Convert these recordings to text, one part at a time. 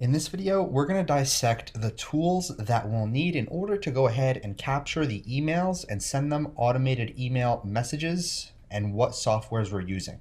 In this video, we're going to dissect the tools that we'll need in order to go ahead and capture the emails and send them automated email messages and what softwares we're using.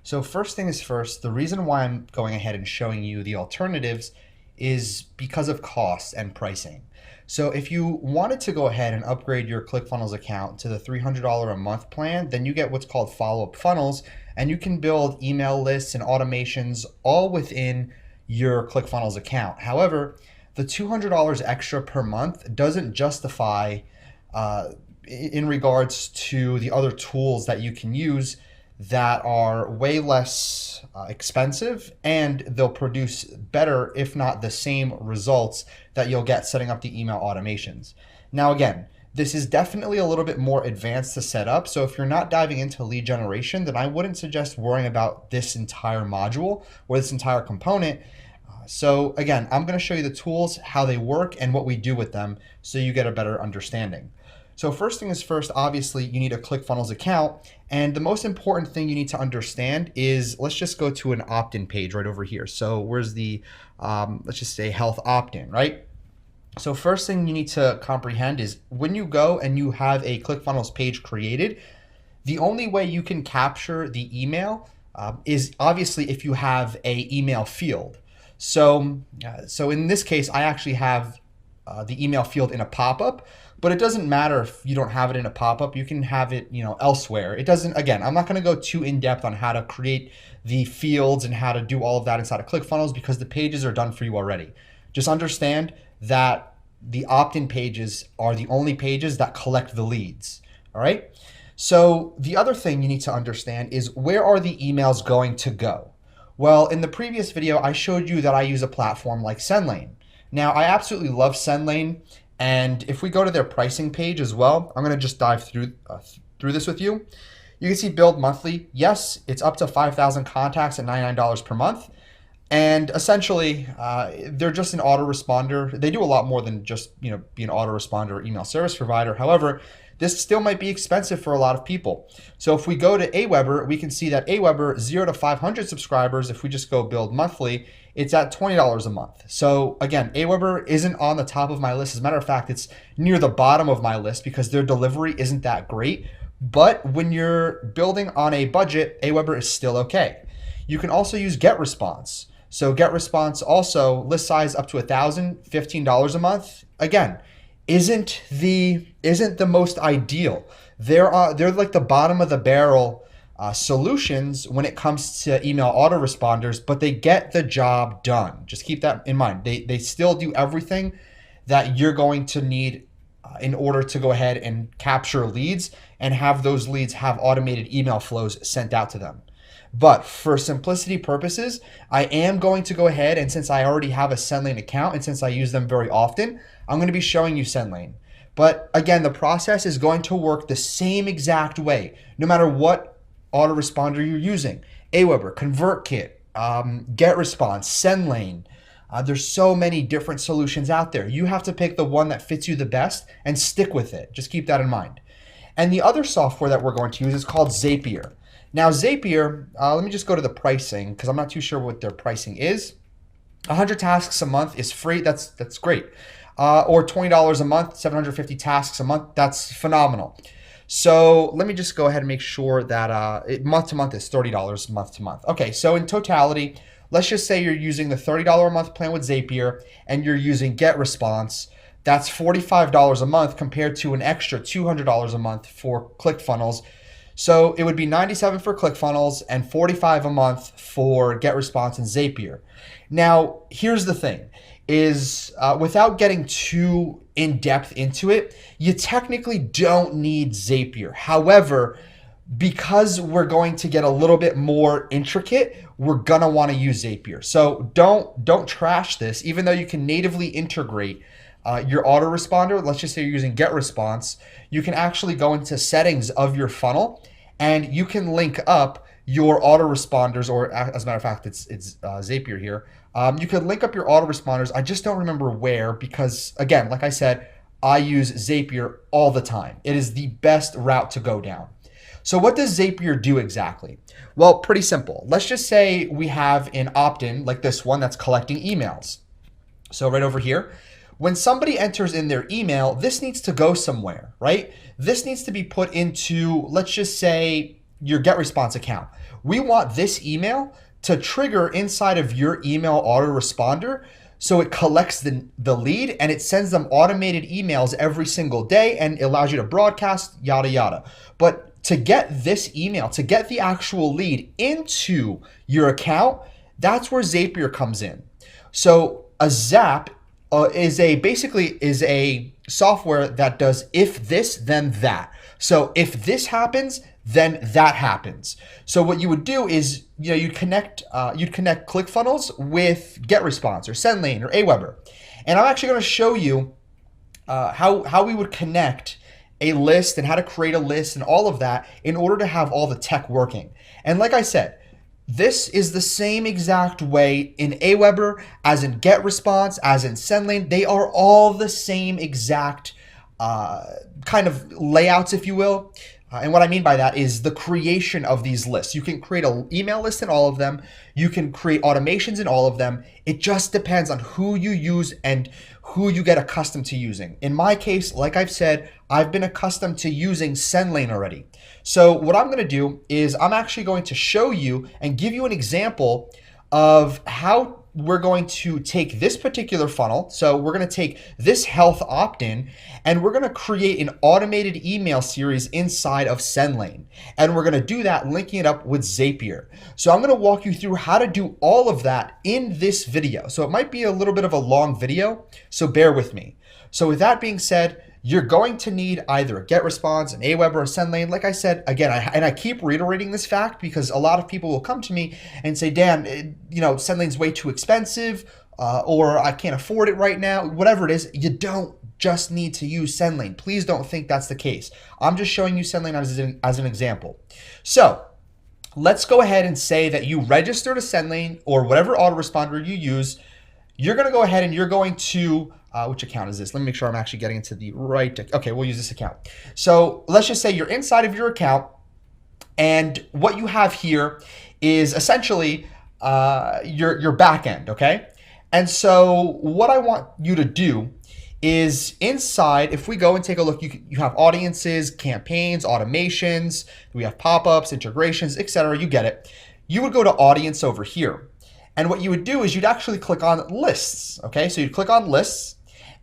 So first thing is first, the reason why I'm going ahead and showing you the alternatives is because of cost and pricing. So if you wanted to go ahead and upgrade your ClickFunnels account to the $300 a month plan, then you get what's called follow-up funnels, and you can build email lists and automations all within your ClickFunnels account. However, the $200 extra per month doesn't justify in regards to the other tools that you can use that are way less expensive, and they'll produce better, if not the same results that you'll get setting up the email automations. Now again, this is definitely a little bit more advanced to set up, so if you're not diving into lead generation, then I wouldn't suggest worrying about this entire module or this entire component. So again, I'm going to show you the tools, how they work, and what we do with them so you get a better understanding. So first thing is first, obviously you need a ClickFunnels account, and the most important thing you need to understand is, let's just go to an opt-in page right over here. So where's the, let's just say health opt-in, right? So first thing you need to comprehend is when you go and you have a ClickFunnels page created, the only way you can capture the email is obviously if you have a email field. So in this case, I actually have the email field in a pop-up, but it doesn't matter if you don't have it in a pop-up. You can have it, elsewhere. It doesn't. Again, I'm not going to go too in depth on how to create the fields and how to do all of that inside of ClickFunnels because the pages are done for you already. Just understand that the opt-in pages are the only pages that collect the leads. All right. So the other thing you need to understand is, where are the emails going to go? Well, in the previous video, I showed you that I use a platform like SendLane. Now, I absolutely love SendLane, and if we go to their pricing page as well, I'm going to just dive through this with you. You can see billed monthly. Yes, it's up to 5,000 contacts at $99 per month, and essentially, they're just an autoresponder. They do a lot more than just be an autoresponder or email service provider. However, this still might be expensive for a lot of people. So if we go to Aweber, we can see that Aweber 0 to 500 subscribers, if we just go build monthly, it's at $20 a month. So again, Aweber isn't on the top of my list. As a matter of fact, it's near the bottom of my list because their delivery isn't that great. But when you're building on a budget, Aweber is still okay. You can also use GetResponse. So GetResponse also list size up to 1,000, $15 a month. Again, isn't the most ideal. They're like the bottom of the barrel solutions when it comes to email autoresponders, but they get the job done. Just keep that in mind. They still do everything that you're going to need in order to go ahead and capture leads and have those leads have automated email flows sent out to them. But for simplicity purposes, I am going to go ahead, and since I already have a SendLane account and since I use them very often, I'm going to be showing you SendLane. But again, the process is going to work the same exact way, no matter what autoresponder you're using. Aweber, ConvertKit, GetResponse, SendLane. There's so many different solutions out there. You have to pick the one that fits you the best and stick with it. Just keep that in mind. And the other software that we're going to use is called Zapier. Now Zapier, let me just go to the pricing because I'm not too sure what their pricing is. 100 tasks a month is free. That's great. Or $20 a month, 750 tasks a month. That's phenomenal. So let me just go ahead and make sure that month to month is $30 month to month. Okay, so in totality, let's just say you're using the $30 a month plan with Zapier and you're using GetResponse. That's $45 a month compared to an extra $200 a month for ClickFunnels. So it would be $97 for ClickFunnels and $45 a month for GetResponse and Zapier. Now, here's the thing, is without getting too in-depth into it, you technically don't need Zapier. However, because we're going to get a little bit more intricate, we're gonna wanna use Zapier. So don't trash this, even though you can natively integrate your autoresponder. Let's just say you're using GetResponse. You can actually go into settings of your funnel and you can link up your autoresponders, or as a matter of fact, it's Zapier here. You could link up your autoresponders. I just don't remember where because, again, like I said, I use Zapier all the time. It is the best route to go down. So what does Zapier do exactly? Well, pretty simple. Let's just say we have an opt-in like this one that's collecting emails. So right over here, when somebody enters in their email, this needs to go somewhere, right? This needs to be put into, let's just say, your GetResponse account. We want this email to trigger inside of your email autoresponder, so it collects the lead and it sends them automated emails every single day and allows you to broadcast, yada, yada. But to get this email, to get the actual lead into your account, that's where Zapier comes in. So a Zap is a software that does if this, then that. So if this happens, then that happens. So what you would do is, you'd connect ClickFunnels with GetResponse or SendLane or Aweber. And I'm actually going to show you how we would connect a list and how to create a list and all of that in order to have all the tech working. And like I said, this is the same exact way in Aweber as in GetResponse, as in SendLane. They are all the same exact kind of layouts, if you will. And what I mean by that is the creation of these lists. You can create an email list in all of them. You can create automations in all of them. It just depends on who you use and who you get accustomed to using. In my case, like I've said, I've been accustomed to using SendLane already. So what I'm going to do is I'm actually going to show you and give you an example of how we're going to take this particular funnel. So we're going to take this health opt-in and we're going to create an automated email series inside of SendLane. And we're going to do that linking it up with Zapier. So I'm going to walk you through how to do all of that in this video. So it might be a little bit of a long video, so bear with me. So with that being said, you're going to need either a GetResponse, an Aweber, or SendLane. Like I said, again, I keep reiterating this fact because a lot of people will come to me and say, Dan, SendLane's way too expensive, or I can't afford it right now. Whatever it is, you don't just need to use SendLane. Please don't think that's the case. I'm just showing you SendLane as an example. So let's go ahead and say that you register to SendLane or whatever autoresponder you use. You're going to go ahead and you're going to which account is this? Let me make sure I'm actually getting into the right. Okay, we'll use this account. So let's just say you're inside of your account, and what you have here is essentially your back end, okay? And so what I want you to do is inside, if we go and take a look, you have audiences, campaigns, automations, we have pop-ups, integrations, etc. You get it. You would go to audience over here. And what you would do is you'd actually click on lists, okay? So you'd click on lists.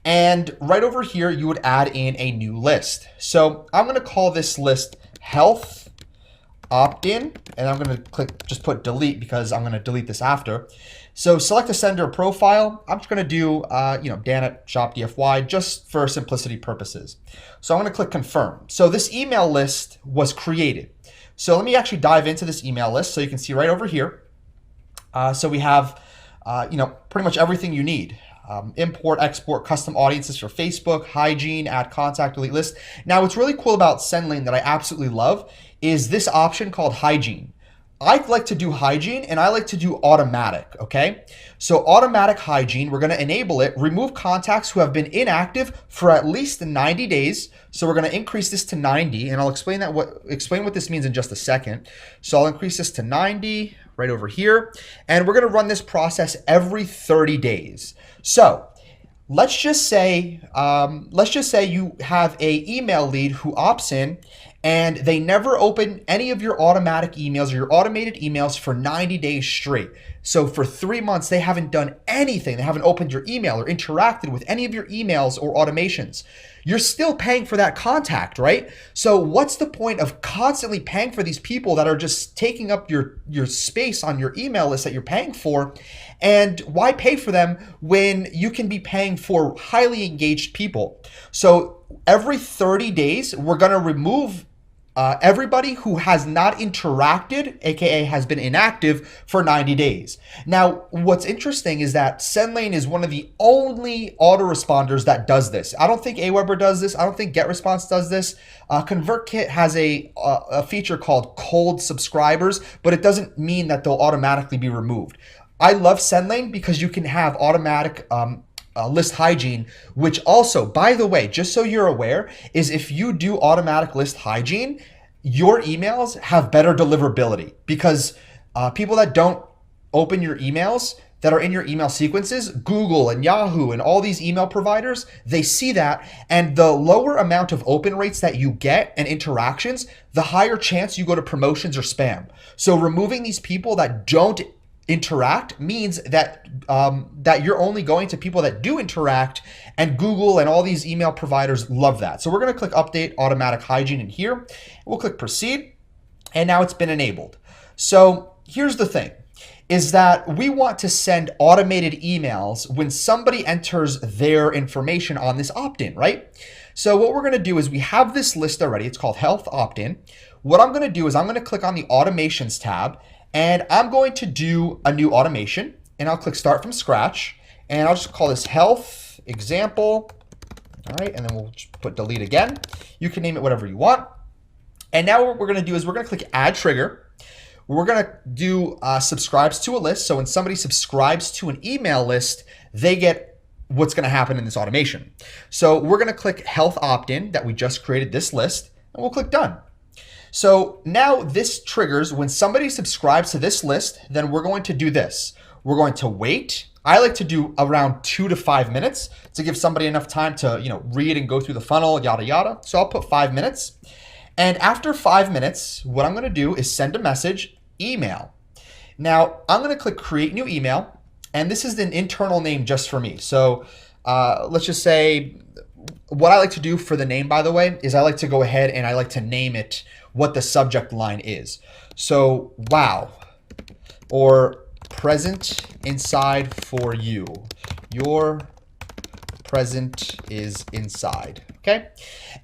And right over here, you would add in a new list. So I'm going to call this list health opt-in, and I'm going to just put delete because I'm going to delete this after. So select a sender profile. I'm just going to do, Dan at ShopDFY just for simplicity purposes. So I'm going to click confirm. So this email list was created. So let me actually dive into this email list so you can see right over here. So we have, pretty much everything you need. Import, export, custom audiences for Facebook, hygiene, add contact, delete list. Now, what's really cool about SendLane that I absolutely love is this option called hygiene. I like to do hygiene and I like to do automatic, okay? So automatic hygiene, we're gonna enable it, remove contacts who have been inactive for at least 90 days. So we're gonna increase this to 90, and I'll explain what this means in just a second. So I'll increase this to 90 right over here, and we're gonna run this process every 30 days. So let's just say you have a email lead who opts in and they never open any of your automatic emails or your automated emails for 90 days straight. So for 3 months, they haven't done anything. They haven't opened your email or interacted with any of your emails or automations. You're still paying for that contact, right? So what's the point of constantly paying for these people that are just taking up your space on your email list that you're paying for? And why pay for them when you can be paying for highly engaged people? So every 30 days, we're gonna remove everybody who has not interacted, aka has been inactive for 90 days. Now, what's interesting is that SendLane is one of the only autoresponders that does this. I don't think Aweber does this. I don't think GetResponse does this. ConvertKit has a feature called cold subscribers, but it doesn't mean that they'll automatically be removed. I love SendLane because you can have automatic list hygiene, which also, by the way, just so you're aware, is if you do automatic list hygiene, your emails have better deliverability because people that don't open your emails, that are in your email sequences, Google and Yahoo and all these email providers, they see that. And the lower amount of open rates that you get and interactions, the higher chance you go to promotions or spam. So removing these people that don't interact means that that you're only going to people that do interact, and Google and all these email providers love that. So we're going to click update automatic hygiene in here. We'll click proceed, and now it's been enabled. So here's the thing, is that we want to send automated emails when somebody enters their information on this opt-in, right? So what we're going to do is we have this list already. It's called health opt-in. What I'm going to do is I'm going to click on the automations tab, and I'm going to do a new automation, and I'll click start from scratch, and I'll just call this health example. All right, and then we'll just put delete again. You can name it whatever you want. And now what we're going to do is we're going to click add trigger. We're going to do subscribes to a list. So when somebody subscribes to an email list, they get what's going to happen in this automation. So we're going to click health opt-in that we just created this list, and we'll click done. So now this triggers when somebody subscribes to this list, then we're going to do this. We're going to wait. I like to do around 2 to 5 minutes to give somebody enough time to, read and go through the funnel, yada, yada. So I'll put 5 minutes. And after 5 minutes, what I'm going to do is send a message, email. Now I'm going to click create new email, and this is an internal name just for me. So let's just say what I like to do for the name, by the way, is I like to go ahead and I like to name it what the subject line is. So wow, or present inside for you. Your present is inside. Okay.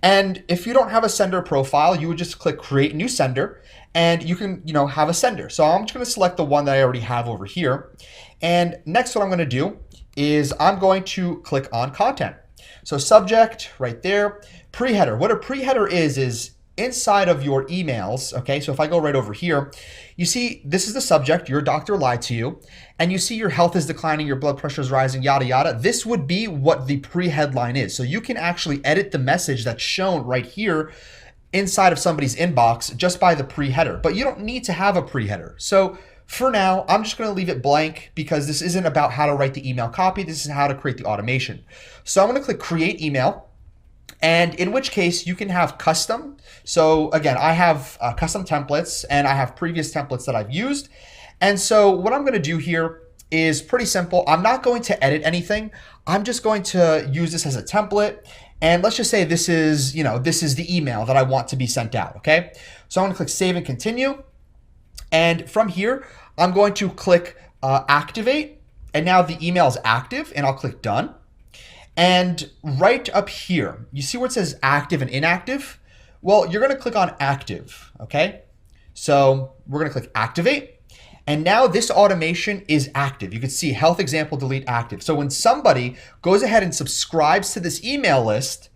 And if you don't have a sender profile, you would just click create new sender, and you can, have a sender. So I'm just going to select the one that I already have over here. And next, what I'm going to do is I'm going to click on content. So subject right there, pre-header. What a pre-header is inside of your emails. Okay. So if I go right over here, you see, this is the subject, your doctor lied to you, and you see your health is declining, your blood pressure is rising, yada, yada. This would be what the pre-headline is. So you can actually edit the message that's shown right here inside of somebody's inbox just by the pre-header, but you don't need to have a pre-header. So for now, I'm just going to leave it blank because this isn't about how to write the email copy. This is how to create the automation. So I'm going to click create email. And in which case you can have custom. So again, I have custom templates, and I have previous templates that I've used. And so what I'm going to do here is pretty simple. I'm not going to edit anything. I'm just going to use this as a template. And let's just say this is, this is the email that I want to be sent out. Okay. So I'm going to click save and continue. And from here, I'm going to click activate. And now the email is active, and I'll click done. And right up here, you see where it says active and inactive? Well, you're going to click on active, okay? So we're going to click activate. And now this automation is active. You can see health example, delete active. So when somebody goes ahead and subscribes to this email list,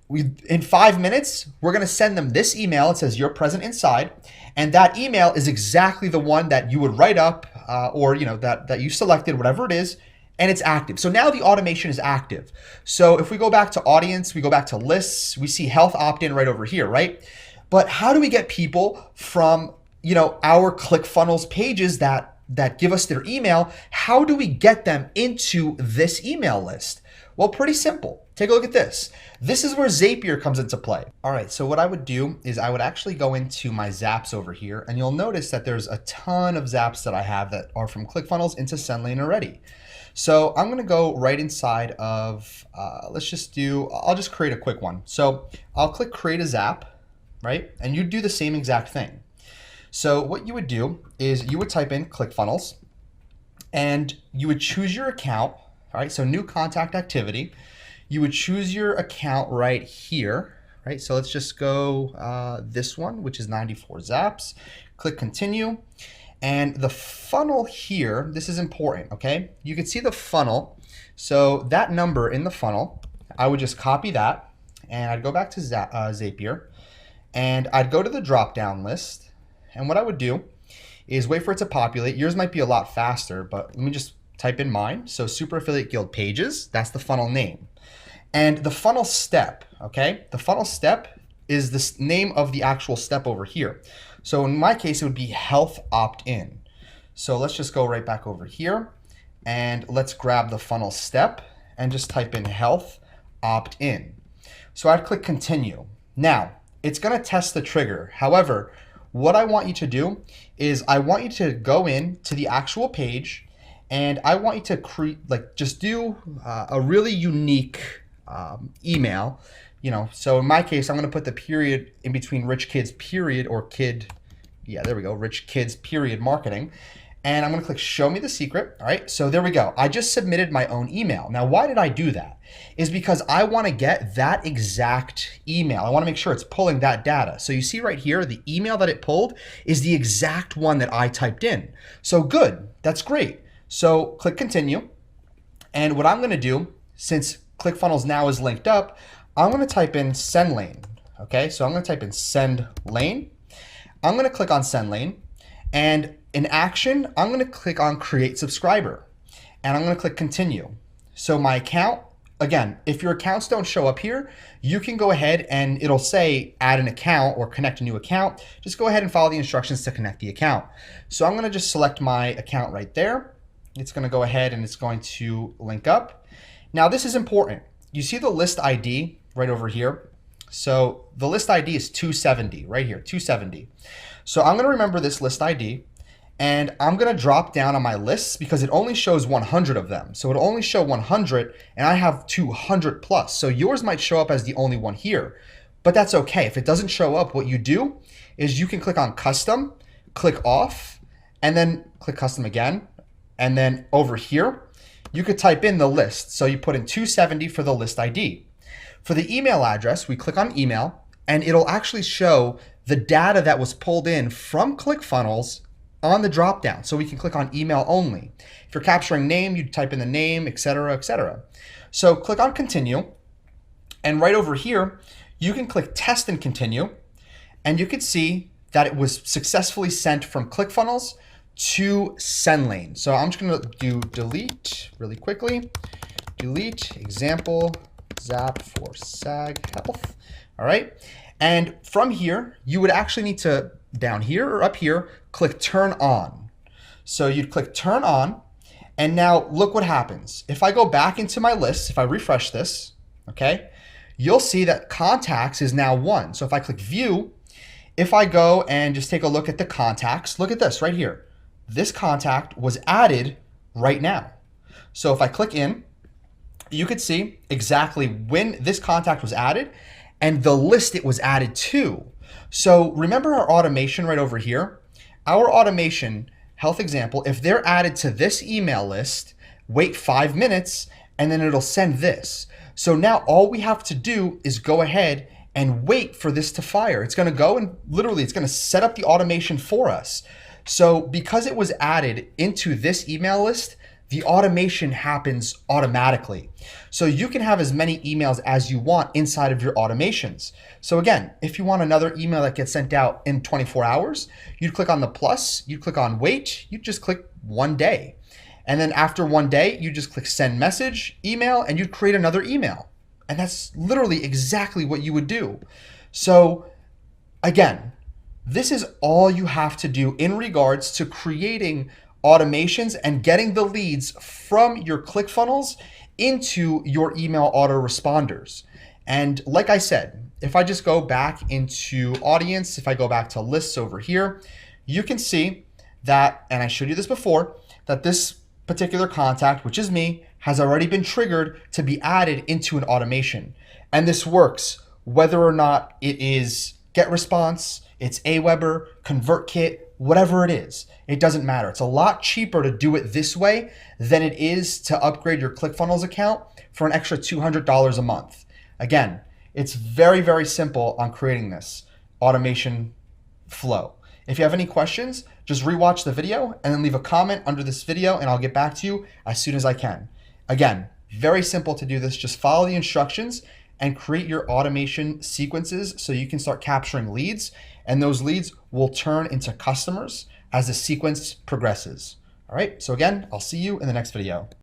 in 5 minutes, we're going to send them this email. It says you're present inside. And that email is exactly the one that you would write up or, that you selected, whatever it is. And it's active. So now the automation is active. So if we go back to audience, we go back to lists, we see health opt-in right over here, right? But how do we get people from, our ClickFunnels pages that give us their email? How do we get them into this email list? Well, pretty simple. Take a look at this. This is where Zapier comes into play. All right, so what I would do is I would actually go into my Zaps over here, and you'll notice that there's a ton of Zaps that I have that are from ClickFunnels into SendLane already. So I'm going to go right inside of, I'll just create a quick one. So I'll click create a Zap, right? And you do the same exact thing. So what you would do is you would type in ClickFunnels, and you would choose your account. All right, so new contact activity. You would choose your account right here, right? So let's just go this one, which is 94 Zaps. Click continue. And the funnel here, this is important, okay? You can see the funnel. So that number in the funnel, I would just copy that, and I'd go back to Zapier, and I'd go to the drop-down list. And what I would do is wait for it to populate. Yours might be a lot faster, but let me just type in mine. So Super Affiliate Guild Pages, that's the funnel name. And the funnel step, okay? The funnel step is the name of the actual step over here. So in my case, it would be health opt-in. So let's just go right back over here. and let's grab the funnel step and just type in health opt-in. So I'd click continue. Now, it's gonna test the trigger. However, what I want you to do is I want you to go in to the actual page, and I want you to create, just do a really unique email. So in my case, I'm gonna put the period in between rich kids period or kid, yeah, there we go, rich kids period marketing. And I'm gonna click show me the secret. All right, so there we go. I just submitted my own email. Now, why did I do that? Is because I wanna get that exact email. I wanna make sure it's pulling that data. So you see right here, the email that it pulled is the exact one that I typed in. So good, that's great. So click continue. And what I'm gonna do, since ClickFunnels now is linked up, I'm gonna type in send lane. Okay, so I'm gonna type in send lane. I'm gonna click on send lane. And in action, I'm gonna click on create subscriber, and I'm gonna click continue. So my account, again, if your accounts don't show up here, you can go ahead and it'll say add an account or connect a new account. Just go ahead and follow the instructions to connect the account. So I'm gonna just select my account right there. It's gonna go ahead and it's going to link up. Now this is important. You see the list ID right over here? So the list ID is 270, right here, 270. So I'm gonna remember this list ID, and I'm gonna drop down on my lists because it only shows 100 of them. So it'll only show 100, and I have 200 plus. So yours might show up as the only one here, but that's okay. If it doesn't show up, what you do is you can click on custom, click off, and then click custom again. And then over here, you could type in the list. So you put in 270 for the list ID. For the email address, we click on email, and it'll actually show the data that was pulled in from ClickFunnels on the dropdown. So we can click on email only. If you're capturing name, you type in the name, et cetera, et cetera. So click on continue. And right over here, you can click test and continue. And you can see that it was successfully sent from ClickFunnels to SendLane. So I'm just gonna do delete really quickly. Delete example Zap for SAG Health. All right. And from here, you would actually need to, down here or up here, click turn on. So you'd click turn on, and now look what happens. If I go back into my list, if I refresh this, okay, you'll see that contacts is now 1. So if I click view, if I go and just take a look at the contacts, look at this right here. This contact was added right now. So if I click in, you could see exactly when this contact was added and the list it was added to. So remember our automation right over here? Our automation, health example, if they're added to this email list, wait 5 minutes and then it'll send this. So now all we have to do is go ahead and wait for this to fire. It's gonna go and literally it's gonna set up the automation for us. So because it was added into this email list, the automation happens automatically. So you can have as many emails as you want inside of your automations. So again, if you want another email that gets sent out in 24 hours, you'd click on the plus, you'd click on wait, you'd just click 1 day. And then after 1 day, you just click send message, email, and you'd create another email. And that's literally exactly what you would do. So again, this is all you have to do in regards to creating automations and getting the leads from your ClickFunnels into your email autoresponders. And like I said, if I just go back into audience, if I go back to lists over here, you can see that, and I showed you this before, that this particular contact, which is me, has already been triggered to be added into an automation. And this works whether or not it is GetResponse, it's Aweber, ConvertKit, whatever it is. It doesn't matter. It's a lot cheaper to do it this way than it is to upgrade your ClickFunnels account for an extra $200 a month. Again, it's very, very simple on creating this automation flow. If you have any questions, just rewatch the video and then leave a comment under this video and I'll get back to you as soon as I can. Again, very simple to do this. Just follow the instructions and create your automation sequences so you can start capturing leads, and those leads will turn into customers as the sequence progresses. All right, so again, I'll see you in the next video.